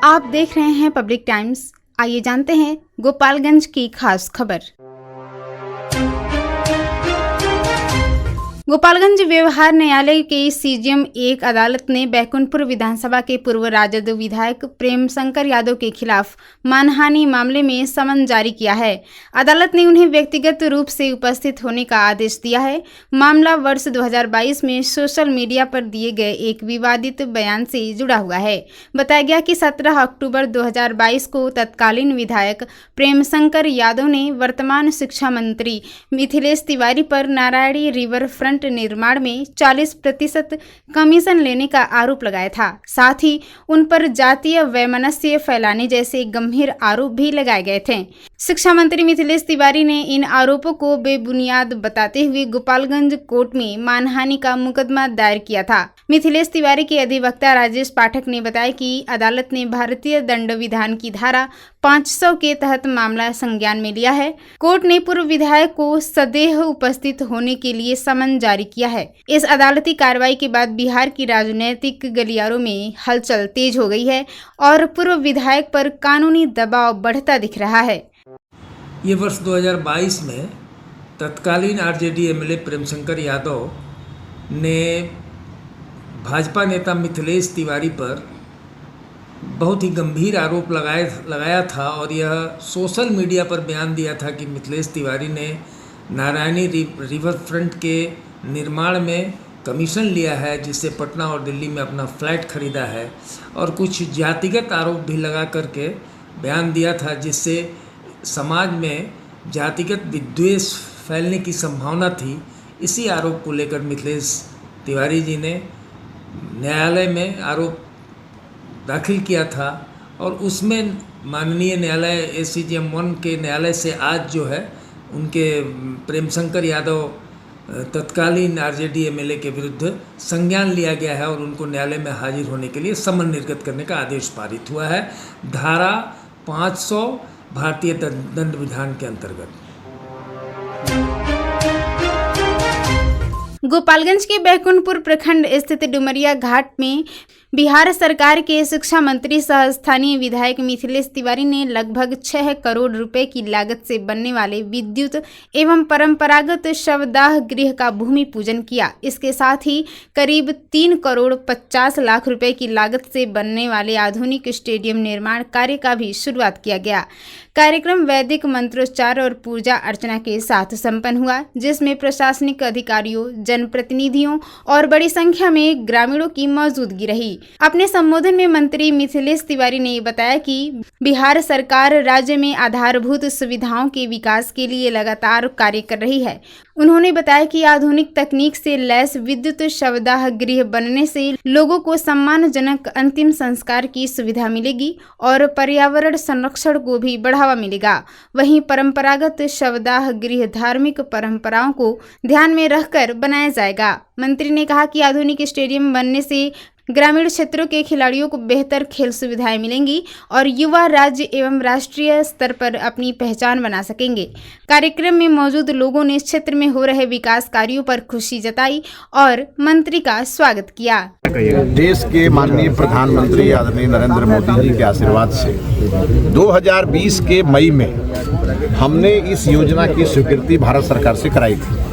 आप देख रहे हैं पब्लिक टाइम्स। आइए जानते हैं गोपालगंज की खास खबर। गोपालगंज व्यवहार न्यायालय के सीजेएम 1 अदालत ने बैकुंठपुर विधानसभा के पूर्व राजद विधायक प्रेम शंकर यादव के खिलाफ मानहानि मामले में समन जारी किया है। अदालत ने उन्हें व्यक्तिगत रूप से उपस्थित होने का आदेश दिया है। मामला वर्ष 2022 में सोशल मीडिया पर दिए गए एक विवादित बयान से जुड़ा हुआ है। बताया गया कि 17 अक्टूबर 2022 को तत्कालीन विधायक प्रेम शंकर यादव ने वर्तमान शिक्षा मंत्री मिथिलेश तिवारी पर नारायणी रिवर फ्रंट निर्माण में 40% कमीशन लेने का आरोप लगाया था। साथ ही उन पर जातीय वैमनस्य फैलाने जैसे गंभीर आरोप भी लगाए गए थे। शिक्षा मंत्री मिथिलेश तिवारी ने इन आरोपों को बेबुनियाद बताते हुए गोपालगंज कोर्ट में मानहानि का मुकदमा दायर किया था। मिथिलेश तिवारी के अधिवक्ता राजेश पाठक ने बताया कि अदालत ने भारतीय दंड विधान की धारा 500 के तहत मामला संज्ञान में लिया है। कोर्ट ने पूर्व विधायक को सदैव उपस्थित होने के लिए समन जारी किया है। इस अदालती कार्रवाई के बाद बिहार की राजनीतिक गलियारों में हलचल तेज हो गई है और पूर्व विधायक पर कानूनी दबाव बढ़ता दिख रहा है। ये वर्ष 2022 में तत्कालीन आरजेडी एमएलए प्रेम शंकर यादव ने भाजपा नेता मिथिलेश तिवारी पर बहुत ही गंभीर आरोप लगाया था और यह सोशल मीडिया पर बयान दिया था कि मिथिलेश तिवारी ने नारायणी रिवर फ्रंट के निर्माण में कमीशन लिया है, जिससे पटना और दिल्ली में अपना फ्लैट खरीदा है, और कुछ जातिगत आरोप भी लगा करके बयान दिया था, जिससे समाज में जातिगत विद्वेष फैलने की संभावना थी। इसी आरोप को लेकर मिथिलेश तिवारी जी ने न्यायालय में आरोप दाखिल किया था और उसमें माननीय न्यायालय एसीजेएम 1 के न्यायालय से आज जो है उनके प्रेम शंकर यादव तत्कालीन आरजेडी एमएलए के विरुद्ध संज्ञान लिया गया है और उनको न्यायालय में हाजिर होने के लिए समन निर्गत करने का आदेश पारित हुआ है धारा 500 भारतीय दंड विधान के अंतर्गत। गोपालगंज के बैकुंठपुर प्रखंड स्थित डुमरिया घाट में बिहार सरकार के शिक्षा मंत्री सह स्थानीय विधायक मिथिलेश तिवारी ने लगभग 6 करोड़ रुपए की लागत से बनने वाले विद्युत एवं परंपरागत शवदाह गृह का भूमि पूजन किया। इसके साथ ही करीब 3 करोड़ 50 लाख रुपए की लागत से बनने वाले आधुनिक स्टेडियम निर्माण कार्य का भी शुरुआत किया गया। कार्यक्रम वैदिक मंत्रोच्चार और पूजा अर्चना के साथ संपन्न हुआ, जिसमें प्रशासनिक अधिकारियों, जनप्रतिनिधियों और बड़ी संख्या में ग्रामीणों की मौजूदगी रही। अपने संबोधन में मंत्री मिथिलेश तिवारी ने बताया कि बिहार सरकार राज्य में आधारभूत सुविधाओं के विकास के लिए लगातार कार्य कर रही है। उन्होंने बताया कि आधुनिक तकनीक से लैस विद्युत शवदाह गृह बनने से लोगों को सम्मानजनक अंतिम संस्कार की सुविधा मिलेगी और पर्यावरण संरक्षण को भी बढ़ावा मिलेगा। वहीं परंपरागत शवदाह गृह धार्मिक परंपराओं को ध्यान में रखकर बनाया जाएगा। मंत्री ने कहा कि आधुनिक स्टेडियम बनने से ग्रामीण क्षेत्रों के खिलाड़ियों को बेहतर खेल सुविधाएं मिलेंगी और युवा राज्य एवं राष्ट्रीय स्तर पर अपनी पहचान बना सकेंगे। कार्यक्रम में मौजूद लोगों ने क्षेत्र में हो रहे विकास कार्यों पर खुशी जताई और मंत्री का स्वागत किया। देश के माननीय प्रधानमंत्री आदरणीय नरेंद्र मोदी जी के आशीर्वाद से 2020 के मई में हमने इस योजना की स्वीकृति भारत सरकार से कराई थी।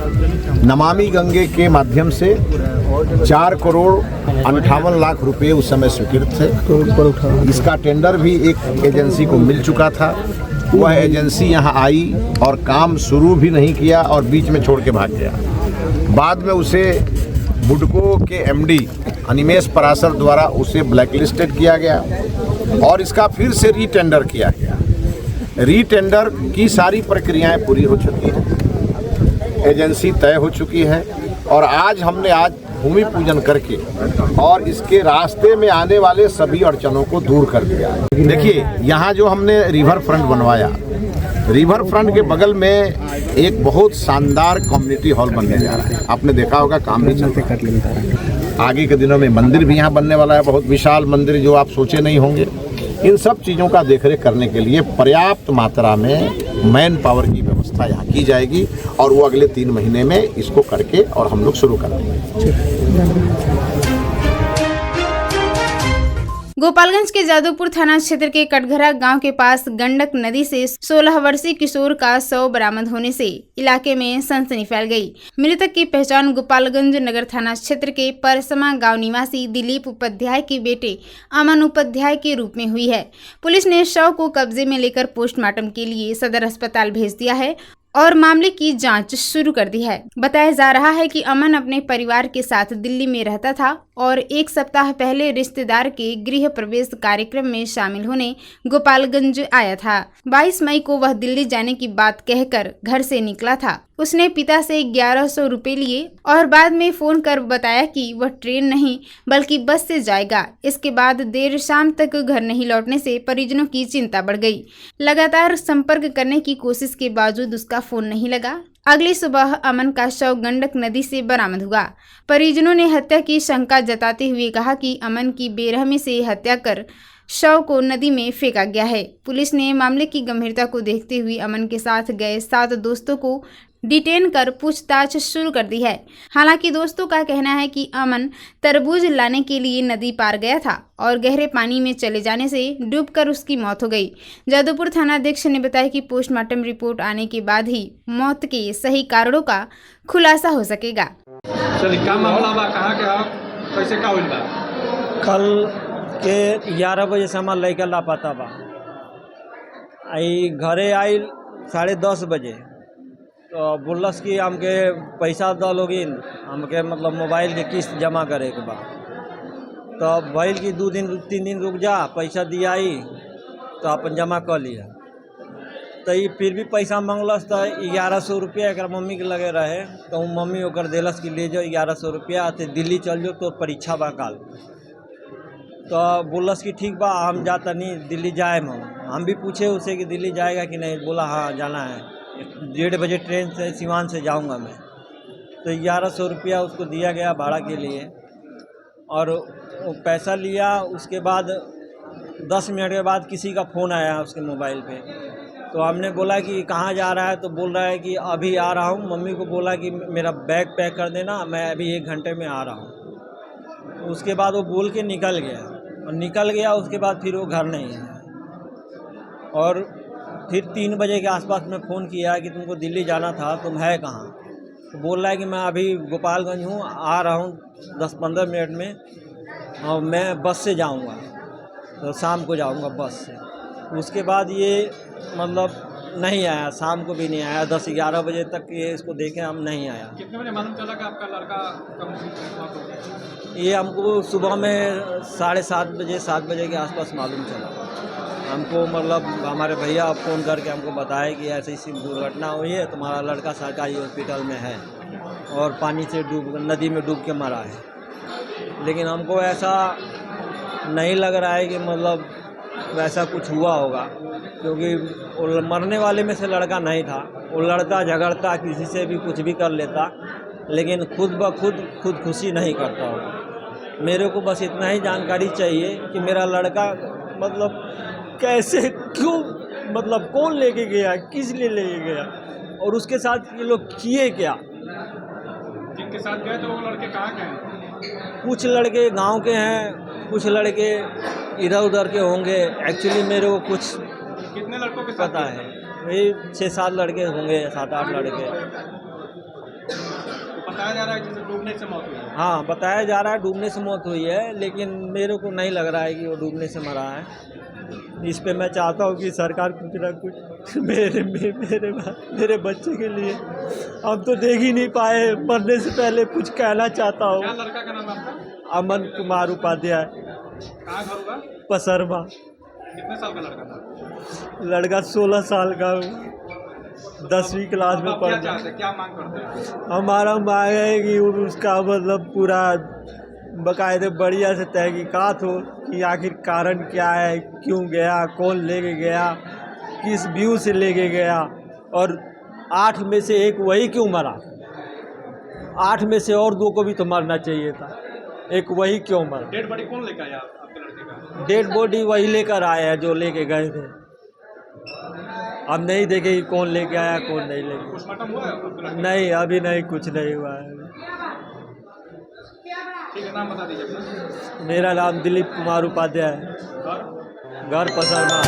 नमामि गंगे के माध्यम से 4 करोड़ 58 लाख रुपए उस समय स्वीकृत थे। इसका टेंडर भी एक एजेंसी को मिल चुका था। वह एजेंसी यहां आई और काम शुरू भी नहीं किया और बीच में छोड़ के भाग गया। बाद में उसे बुडको के एमडी अनिमेश पराशर द्वारा उसे ब्लैकलिस्टेड किया गया और इसका फिर से रीटेंडर किया गया। रीटेंडर की सारी प्रक्रियाएं पूरी हो चुकी हैं, एजेंसी तय हो चुकी है और आज भूमि पूजन करके और इसके रास्ते में आने वाले सभी अड़चनों को दूर कर दिया। देखिए, यहाँ जो हमने रिवर फ्रंट बनवाया, रिवर फ्रंट के बगल में एक बहुत शानदार कम्युनिटी हॉल बनने जा रहा है। आपने देखा होगा, काम नहीं चलते। आगे के दिनों में मंदिर भी यहाँ बनने वाला है, बहुत विशाल मंदिर जो आप सोचे नहीं होंगे। इन सब चीज़ों का देखरेख करने के लिए पर्याप्त मात्रा में मैन पावर की व्यवस्था यहाँ की जाएगी और वो अगले 3 महीने में इसको करके और हम लोग शुरू कर देंगे। गोपालगंज के जादूपुर थाना क्षेत्र के कटघरा गांव के पास गंडक नदी से 16 वर्षीय किशोर का शव बरामद होने से इलाके में सनसनी फैल गई। मृतक की पहचान गोपालगंज नगर थाना क्षेत्र के परसमा गांव निवासी दिलीप उपाध्याय के बेटे अमन उपाध्याय के रूप में हुई है। पुलिस ने शव को कब्जे में लेकर पोस्टमार्टम के लिए सदर अस्पताल भेज दिया है और मामले की जांच शुरू कर दी है। बताया जा रहा है कि अमन अपने परिवार के साथ दिल्ली में रहता था और एक सप्ताह पहले रिश्तेदार के गृह प्रवेश कार्यक्रम में शामिल होने गोपालगंज आया था। 22 मई को वह दिल्ली जाने की बात कहकर घर से निकला था। उसने पिता से 1100 रुपए लिए और बाद में फोन कर बताया कि वह ट्रेन नहीं बल्कि बस से जाएगा। इसके बाद देर शाम तक घर नहीं लौटने से परिजनों की चिंता बढ़ गई। लगातार संपर्क करने की कोशिश के बावजूद उसका फोन नहीं लगा। अगली सुबह अमन का शव गंडक नदी से बरामद हुआ। परिजनों ने हत्या की शंका जताते हुए कहा कि अमन की बेरहमी से हत्या कर शव को नदी में फेंका गया है। पुलिस ने मामले की गंभीरता को देखते हुए अमन के साथ गए 7 दोस्तों को डिटेन कर पूछताछ शुरू कर दी है। हालांकि दोस्तों का कहना है कि अमन तरबूज लाने के लिए नदी पार गया था और गहरे पानी में चले जाने से डूबकर उसकी मौत हो गई। जादूपुर थानाध्यक्ष ने बताया कि पोस्टमार्टम रिपोर्ट आने के बाद ही मौत के सही कारणों का खुलासा हो सकेगा। चलिए, क्या मामला बा, कहाँ के आप, कैसे का होइल बा? कल के 11 बजे से हमार लड़का लापता बा। आई घरे आइल 10:30 बजे तो बोलस कि हमके पैसा द लोगिन, हमके मतलब मोबाइल के किस्त जमा करे के बा। तो भइल कि 2-3 दिन रुक जा, पैसा दियाई तो अपन जमा कर लिया। तो ये फिर भी पैसा मांगलस तो 1100 रुपया एक मम्मी के लगे रहे। तो मम्मी ओकर देलस कि ले जाओ 1100 रुपया, तो दिल्ली चल जाओ तो परीक्षा बा काल। तो बोलस कि ठीक बा, हम जाता नहीं, दिल्ली जाए हम भी पूछे उसे कि दिल्ली जाएगा कि नहीं। बोला हाँ जाना है, 1:30 बजे ट्रेन से सिवान से जाऊंगा मैं। तो 1100 रुपया उसको दिया गया भाड़ा के लिए और वो पैसा लिया। उसके बाद 10 मिनट के बाद किसी का फ़ोन आया उसके मोबाइल पे। तो हमने बोला कि कहाँ जा रहा है, तो बोल रहा है कि अभी आ रहा हूँ। मम्मी को बोला कि मेरा बैग पैक कर देना, मैं अभी 1 घंटे में आ रहा हूँ। उसके बाद वो बोल के निकल गया और निकल गया। उसके बाद फिर वो घर नहीं है। और फिर 3 बजे के आसपास में फ़ोन किया कि तुमको दिल्ली जाना था, तुम है कहाँ? तो बोल रहा है कि मैं अभी गोपालगंज हूँ, आ रहा हूँ 10-15 मिनट में और मैं बस से जाऊँगा, तो शाम को जाऊँगा बस से। उसके बाद ये मतलब नहीं आया, शाम को भी नहीं आया। 10-11 बजे तक ये इसको देखे हम नहीं आया। कितने बजे मालूम चला कि आपका लड़का कब? ये हमको सुबह में 7:30 बजे के आसपास मालूम चला। हमको मतलब हमारे भैया फ़ोन करके हमको बताया कि ऐसी ऐसी दुर्घटना हुई है, तुम्हारा लड़का सरकारी हॉस्पिटल में है और पानी से नदी में डूब के मरा है। लेकिन हमको ऐसा नहीं लग रहा है कि मतलब वैसा कुछ हुआ होगा, क्योंकि वो मरने वाले में से लड़का नहीं था। वो लड़ता झगड़ता, किसी से भी कुछ भी कर लेता, लेकिन खुद ब खुद खुदकुशी नहीं करता होगा। मेरे को बस इतना ही जानकारी चाहिए कि मेरा लड़का मतलब कैसे, क्यों, मतलब कौन लेके गया, किस लिए लेके गया और उसके साथ ये लोग किए क्या। जिनके साथ गए तो वो लड़के कहाँ के हैं? कुछ लड़के गांव के हैं, कुछ लड़के इधर उधर के होंगे। एक्चुअली मेरे को कुछ कितने लड़कों के साथ पता है, वही 6-7 लड़के होंगे, 7-8 लड़के। तो बताया जा रहा है जैसे डूबने से मौत हुई है। हाँ, बताया जा रहा है डूबने से मौत हुई है, लेकिन मेरे को नहीं लग रहा है कि वो डूबने से मरा है। इस पे मैं चाहता हूँ कि सरकार कुछ ना कुछ मेरे बच्चे के लिए, हम तो देख ही नहीं पाए, मरने से पहले कुछ कहना चाहता हूँ। क्या लड़का का नाम आपका? अमन कुमार उपाध्याय, कहाँ घर होगा? पसरवा। कितने साल का लड़का था? लड़का 16 साल का, 10वीं क्लास में आप क्या पढ़ता। चाहते हैं, क्या मांग करते हैं? हमारा मांग है कि उसका मतलब पूरा बाकायदे बढ़िया से तहकीकात हो कि आखिर कारण क्या है, क्यों गया, कौन लेके गया, किस व्यू से लेके गया और 8 में से 1 वही क्यों मरा। 8 में से और 2 को भी तो मरना चाहिए था, एक वही क्यों मरा। डेड बॉडी कौन लेकर आया आपके लड़के का? डेड बॉडी वही लेकर आया है जो लेके गए थे। हम नहीं देखे कि कौन लेके आया, कौन नहीं लेके। पोस्टमार्टम हुआ है आपके लड़के का? नहीं, अभी नहीं, कुछ नहीं हुआ है। ठीक है, नाम बता दीजिए अपना। मेरा नाम दिलीप कुमार उपाध्याय है, घर पसरमा।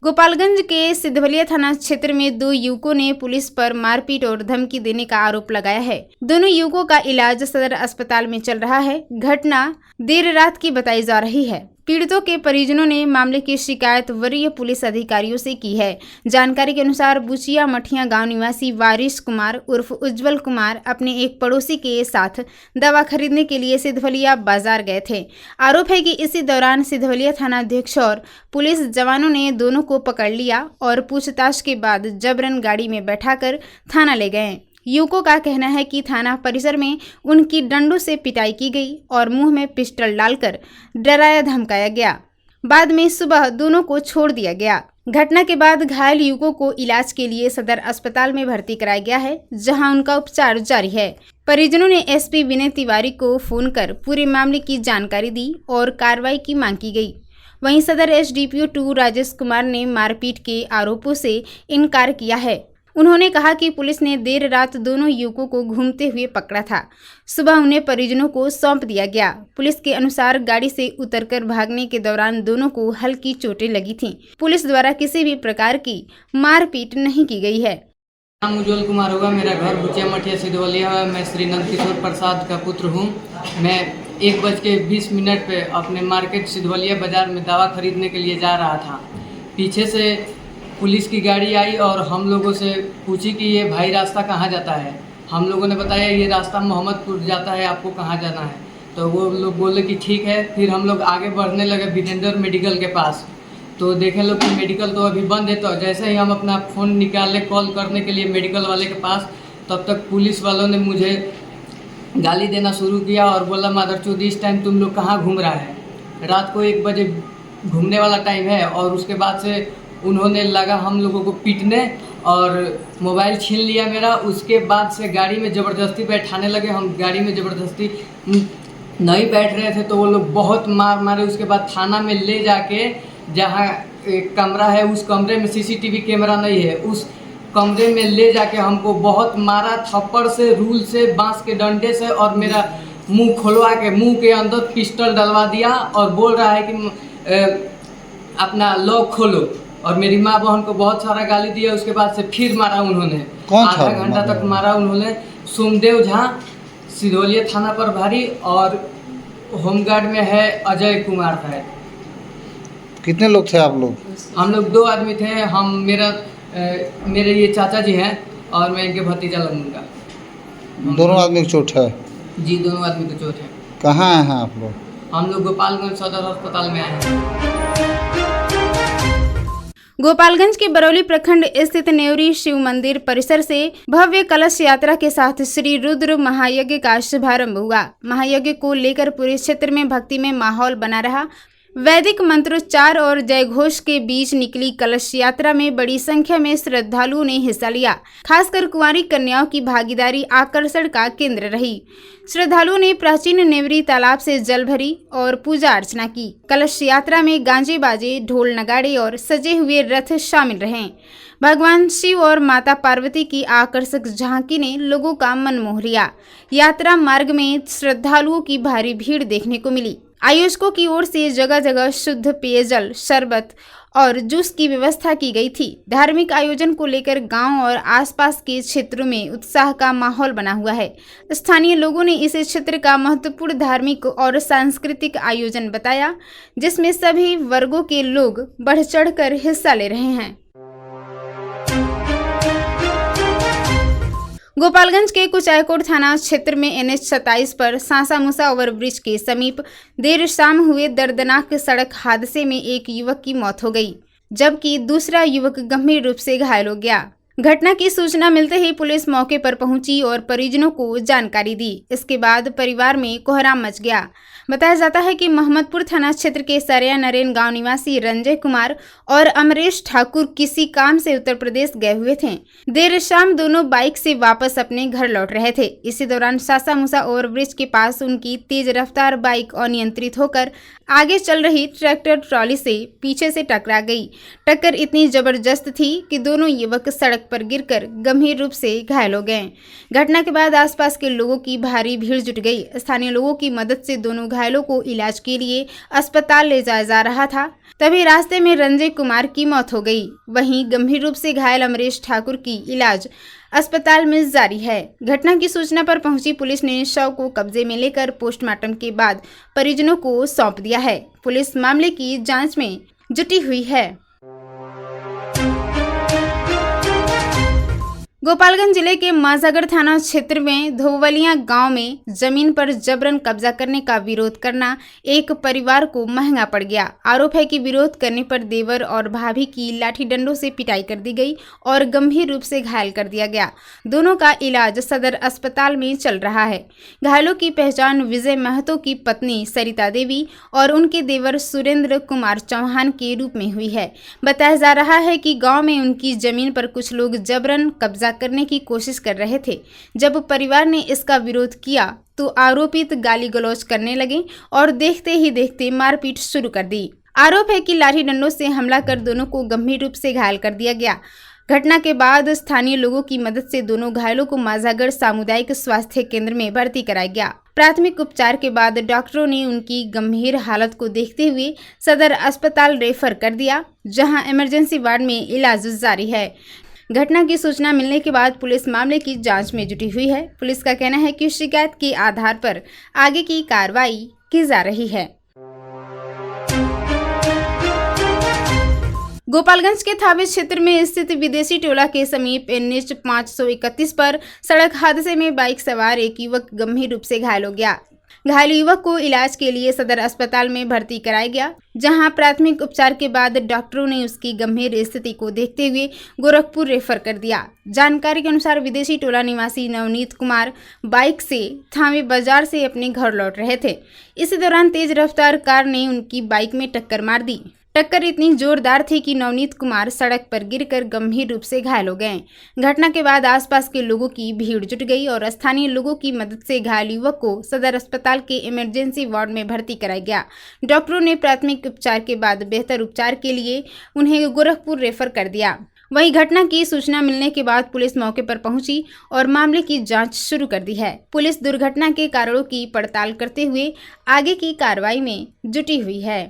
गोपालगंज के सिद्धवलिया थाना क्षेत्र में 2 युवकों ने पुलिस पर मारपीट और धमकी देने का आरोप लगाया है। दोनों युवकों का इलाज सदर अस्पताल में चल रहा है। घटना देर रात की बताई जा रही है। पीड़ितों के परिजनों ने मामले की शिकायत वरीय पुलिस अधिकारियों से की है। जानकारी के अनुसार बुचिया मठिया गांव निवासी वारिस कुमार उर्फ उज्जवल कुमार अपने एक पड़ोसी के साथ दवा खरीदने के लिए सिद्धवलिया बाजार गए थे। आरोप है कि इसी दौरान सिद्धवलिया थानाध्यक्ष और पुलिस जवानों ने दोनों को पकड़ लिया और पूछताछ के बाद जबरन गाड़ी में बैठाकर थाना ले गए। युवकों का कहना है कि थाना परिसर में उनकी डंडों से पिटाई की गई और मुंह में पिस्टल डालकर डराया धमकाया गया। बाद में सुबह दोनों को छोड़ दिया गया। घटना के बाद घायल युवकों को इलाज के लिए सदर अस्पताल में भर्ती कराया गया है, जहां उनका उपचार जारी है। परिजनों ने एसपी विनय तिवारी को फोन कर पूरे मामले की जानकारी दी और कार्रवाई की मांग की गई। वहीं सदर एसडीपीओ 2 राजेश कुमार ने मारपीट के आरोपों से इनकार किया है। उन्होंने कहा कि पुलिस ने देर रात दोनों युवकों को घूमते हुए पकड़ा था। सुबह उन्हें परिजनों को सौंप दिया गया। पुलिस के अनुसार गाड़ी से उतरकर भागने के दौरान दोनों को हल्की चोटें लगी थीं। पुलिस द्वारा किसी भी प्रकार की मारपीट नहीं की गई है। नाम उज्जवल कुमार होगा। मेरा घर बुचिया मठिया सिद्धवलिया है। मैं श्री नंद किशोर प्रसाद का पुत्र हूँ। मैं 1:20 पे अपने मार्केट सिद्धवलिया बाजार में दवा खरीदने के लिए जा रहा था। पीछे से पुलिस की गाड़ी आई और हम लोगों से पूछी कि ये भाई रास्ता कहाँ जाता है। हम लोगों ने बताया ये रास्ता मोहम्मदपुर जाता है, आपको कहाँ जाना है। तो वो लोग बोले कि ठीक है। फिर हम लोग आगे बढ़ने लगे विजेंद्र मेडिकल के पास। तो देखे लोग कि मेडिकल तो अभी बंद है। तो जैसे ही हम अपना फ़ोन निकाले कॉल करने के लिए मेडिकल वाले के पास, तब तक पुलिस वालों ने मुझे गाली देना शुरू किया और बोला मादरचोद इस टाइम तुम लोग कहाँ घूम रहा है, रात को 1 बजे घूमने वाला टाइम है। और उसके बाद से उन्होंने लगा हम लोगों को पीटने और मोबाइल छीन लिया मेरा। उसके बाद से गाड़ी में ज़बरदस्ती बैठाने लगे। हम गाड़ी में ज़बरदस्ती नहीं बैठ रहे थे तो वो लोग बहुत मार मारे। उसके बाद थाना में ले जाके, जहाँ एक कमरा है उस कमरे में सीसीटीवी कैमरा नहीं है, उस कमरे में ले जाके हमको बहुत मारा, थप्पड़ से, रूल से, बांस के डंडे से, और मेरा मुंह खोलवा के मुंह के अंदर पिस्टल डलवा दिया और बोल रहा है कि अपना लॉक खोलो। और मेरी माँ बहन को बहुत सारा गाली दिया। उसके बाद से फिर मारा उन्होंने। आधा घंटा तक मारा उन्होंने। सोमदेव झा सिद्धवलिया थाना प्रभारी और होमगार्ड में है अजय कुमार है। कितने लोग थे आप लोग? हम लोग 2 आदमी थे। हम मेरे ये चाचा जी हैं और मैं इनके भतीजा लगूंगा। दोनों आदमी की चोट है? जी, दोनों आदमी की चोट है। कहाँ आए हैं आप लोग? हम लोग गोपालगंज सदर अस्पताल में आए हैं। गोपालगंज के बरौली प्रखंड स्थित नेवरी शिव मंदिर परिसर से भव्य कलश यात्रा के साथ श्री रुद्र महायज्ञ का शुभारंभ हुआ। महायज्ञ को लेकर पूरे क्षेत्र में भक्तिमय माहौल बना रहा। वैदिक मंत्रोच्चार और जयघोष के बीच निकली कलश यात्रा में बड़ी संख्या में श्रद्धालुओं ने हिस्सा लिया। खासकर कुंवारी कन्याओं की भागीदारी आकर्षण का केंद्र रही। श्रद्धालुओं ने प्राचीन नेवरी तालाब से जल भरी और पूजा अर्चना की। कलश यात्रा में गांजे बाजे, ढोल नगाड़े और सजे हुए रथ शामिल रहे। भगवान शिव और माता पार्वती की आकर्षक झांकी ने लोगों का मन मोह लिया। यात्रा मार्ग में श्रद्धालुओं की भारी भीड़ देखने को मिली। आयोजकों की ओर से जगह जगह शुद्ध पेयजल, शरबत और जूस की व्यवस्था की गई थी। धार्मिक आयोजन को लेकर गांव और आसपास के क्षेत्रों में उत्साह का माहौल बना हुआ है। स्थानीय लोगों ने इस क्षेत्र का महत्वपूर्ण धार्मिक और सांस्कृतिक आयोजन बताया, जिसमें सभी वर्गों के लोग बढ़ चढ़कर हिस्सा ले रहे हैं। गोपालगंज के कुचायकोट थाना क्षेत्र में NH 27 पर सांसा मूसा ओवरब्रिज के समीप देर शाम हुए दर्दनाक सड़क हादसे में एक युवक की मौत हो गई, जबकि दूसरा युवक गंभीर रूप से घायल हो गया। घटना की सूचना मिलते ही पुलिस मौके पर पहुंची और परिजनों को जानकारी दी। इसके बाद परिवार में कोहराम मच गया। बताया जाता है कि मोहम्मदपुर थाना क्षेत्र के सरिया नरेन गांव निवासी रंजय कुमार और अमरेश ठाकुर किसी काम से उत्तर प्रदेश गए हुए थे। देर शाम दोनों बाइक से वापस अपने घर लौट रहे थे। इसी दौरान सासा मूसा ओवरब्रिज के पास उनकी तेज रफ्तार बाइक अनियंत्रित होकर आगे चल रही ट्रैक्टर ट्रॉली से पीछे से टकरा गई। टक्कर इतनी जबरदस्त थी कि दोनों युवक सड़क पर गिरकर गंभीर रूप से घायल हो गए। घटना के बाद आसपास के लोगों की भारी भीड़ जुट गई। स्थानीय लोगों की मदद से दोनों घायलों को इलाज के लिए अस्पताल ले जाया जा रहा था, तभी रास्ते में रंजय कुमार की मौत हो गई। वहीं गंभीर रूप से घायल अमरेश ठाकुर की इलाज अस्पताल में जारी है। घटना की सूचना पर पहुंची पुलिस ने शव को कब्जे में लेकर पोस्टमार्टम के बाद परिजनों को सौंप दिया है। पुलिस मामले की जांच में जुटी हुई है। गोपालगंज जिले के माझागढ़ थाना क्षेत्र में धोवलिया गांव में जमीन पर जबरन कब्जा करने का विरोध करना एक परिवार को महंगा पड़ गया। आरोप है कि विरोध करने पर देवर और भाभी की लाठी डंडों से पिटाई कर दी गई और गंभीर रूप से घायल कर दिया गया। दोनों का इलाज सदर अस्पताल में चल रहा है। घायलों की पहचान विजय महतो की पत्नी सरिता देवी और उनके देवर सुरेंद्र कुमार चौहान के रूप में हुई है। बताया जा रहा है कि गाँव में उनकी जमीन पर कुछ लोग जबरन कब्जा करने की कोशिश कर रहे थे। जब परिवार ने इसका विरोध किया तो आरोपित गाली गलौज करने लगे और देखते ही देखते मारपीट शुरू कर दी। आरोप है कि लाठी डंडों से हमला कर दोनों को गंभीर रूप से घायल कर दिया गया। घटना के बाद स्थानीय लोगों की मदद से दोनों घायलों को माझागढ़ सामुदायिक स्वास्थ्य केंद्र में भर्ती कराया गया। प्राथमिक उपचार के बाद डॉक्टरों ने उनकी गंभीर हालत को देखते हुए सदर अस्पताल रेफर कर दिया, जहां इमरजेंसी वार्ड में इलाज जारी है। घटना की सूचना मिलने के बाद पुलिस मामले की जांच में जुटी हुई है। पुलिस का कहना है कि शिकायत के आधार पर आगे की कार्रवाई की जा रही है। गोपालगंज के थावे क्षेत्र में स्थित विदेशी टोला के समीप NH 531 पर सड़क हादसे में बाइक सवार एक युवक गंभीर रूप से घायल हो गया। घायल युवक को इलाज के लिए सदर अस्पताल में भर्ती कराया गया, जहां प्राथमिक उपचार के बाद डॉक्टरों ने उसकी गंभीर स्थिति को देखते हुए गोरखपुर रेफर कर दिया। जानकारी के अनुसार विदेशी टोला निवासी नवनीत कुमार बाइक से थावे बाजार से अपने घर लौट रहे थे। इसी दौरान तेज रफ्तार कार ने उनकी बाइक में टक्कर मार दी। टक्कर इतनी जोरदार थी कि नवनीत कुमार सड़क पर गिरकर गंभीर रूप से घायल हो गए। घटना के बाद आसपास के लोगों की भीड़ जुट गई और स्थानीय लोगों की मदद से घायल युवक को सदर अस्पताल के इमरजेंसी वार्ड में भर्ती कराया गया। डॉक्टरों ने प्राथमिक उपचार के बाद बेहतर उपचार के लिए उन्हें गोरखपुर रेफर कर दिया। वहीं घटना की सूचना मिलने के बाद पुलिस मौके पर पहुंची और मामले की जांच शुरू कर दी है। पुलिस दुर्घटना के कारणों की पड़ताल करते हुए आगे की कार्रवाई में जुटी हुई है।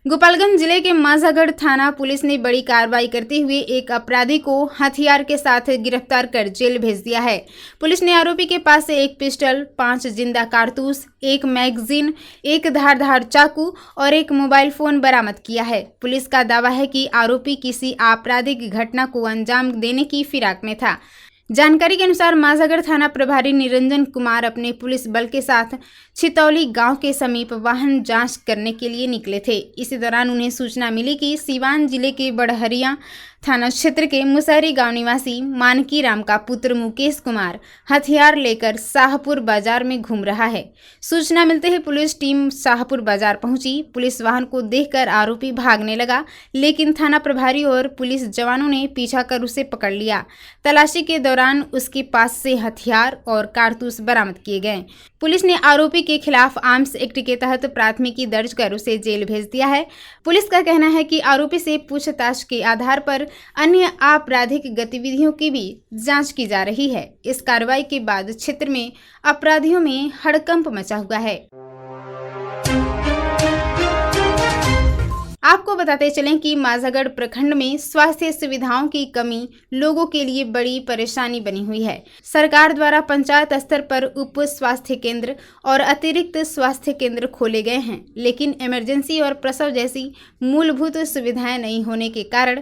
गोपालगंज जिले के माझागढ़ थाना पुलिस ने बड़ी कार्रवाई करते हुए एक अपराधी को हथियार के साथ गिरफ्तार कर जेल भेज दिया है। पुलिस ने आरोपी के पास से एक पिस्टल, 5 जिंदा कारतूस, एक मैगजीन, एक धारदार चाकू और एक मोबाइल फोन बरामद किया है। पुलिस का दावा है कि आरोपी किसी आपराधिक घटना को अंजाम देने की फिराक में था। जानकारी के अनुसार माझागढ़ थाना प्रभारी निरंजन कुमार अपने पुलिस बल के साथ छितौली गांव के समीप वाहन जांच करने के लिए निकले थे। इसी दौरान उन्हें सूचना मिली कि सीवान जिले के बड़हरिया थाना क्षेत्र के मुसहरी गांव निवासी मानकी राम का पुत्र मुकेश कुमार हथियार लेकर शाहपुर बाजार में घूम रहा है। सूचना मिलते ही पुलिस टीम शाहपुर बाजार पहुंची। पुलिस वाहन को देखकर आरोपी भागने लगा, लेकिन थाना प्रभारी और पुलिस जवानों ने पीछा कर उसे पकड़ लिया। तलाशी के दौरान उसके पास से हथियार और कारतूस बरामद किए गए। पुलिस ने आरोपी के खिलाफ आर्म्स एक्ट के तहत प्राथमिकी दर्ज कर उसे जेल भेज दिया है। पुलिस का कहना है कि आरोपी से पूछताछ के आधार पर अन्य आपराधिक गतिविधियों की भी जांच की जा रही है। इस कार्रवाई के बाद क्षेत्र में अपराधियों में हड़कंप मचा हुआ है। आपको बताते चलें कि माझागढ़ प्रखंड में स्वास्थ्य सुविधाओं की कमी लोगों के लिए बड़ी परेशानी बनी हुई है। सरकार द्वारा पंचायत स्तर पर उप स्वास्थ्य केंद्र और अतिरिक्त स्वास्थ्य केंद्र खोले गए हैं, लेकिन इमरजेंसी और प्रसव जैसी मूलभूत सुविधाएं नहीं होने के कारण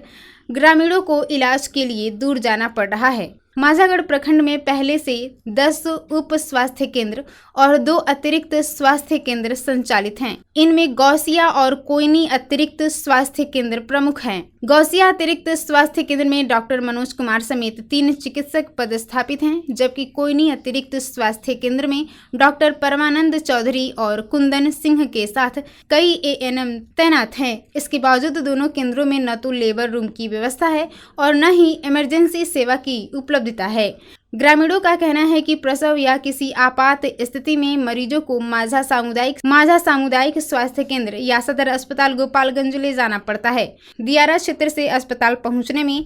ग्रामीणों को इलाज के लिए दूर जाना पड़ रहा है। माझागढ़ प्रखंड में पहले से 10 उप स्वास्थ्य केंद्र और 2 अतिरिक्त स्वास्थ्य केंद्र संचालित हैं। इनमें गौसिया और कोयनी अतिरिक्त स्वास्थ्य केंद्र प्रमुख हैं। गौसिया अतिरिक्त स्वास्थ्य केंद्र में डॉक्टर मनोज कुमार समेत 3 चिकित्सक पदस्थापित हैं, जबकि कोयनी अतिरिक्त स्वास्थ्य केंद्र में डॉक्टर परमानंद चौधरी और कुंदन सिंह के साथ कई ANM तैनात हैं। इसके बावजूद दोनों केंद्रों में न तो लेबर रूम की व्यवस्था है और न ही इमरजेंसी सेवा की उपलब्धता है। ग्रामीणों का कहना है कि प्रसव या किसी आपात स्थिति में मरीजों को माझा सामुदायिक स्वास्थ्य केंद्र या सदर अस्पताल गोपालगंज ले जाना पड़ता है। दियारा क्षेत्र से अस्पताल पहुंचने में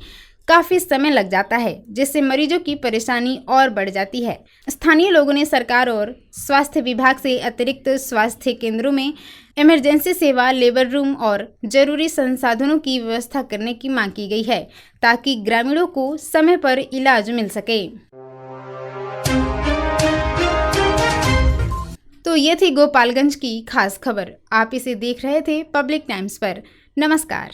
काफी समय लग जाता है, जिससे मरीजों की परेशानी और बढ़ जाती है। स्थानीय लोगों ने सरकार और स्वास्थ्य विभाग से अतिरिक्त स्वास्थ्य केंद्रों में इमरजेंसी सेवा, लेबर रूम और जरूरी संसाधनों की व्यवस्था करने की मांग की गई है, ताकि ग्रामीणों को समय पर इलाज मिल सके। तो ये थी गोपालगंज की खास खबर। आप इसे देख रहे थे पब्लिक टाइम्स पर। नमस्कार।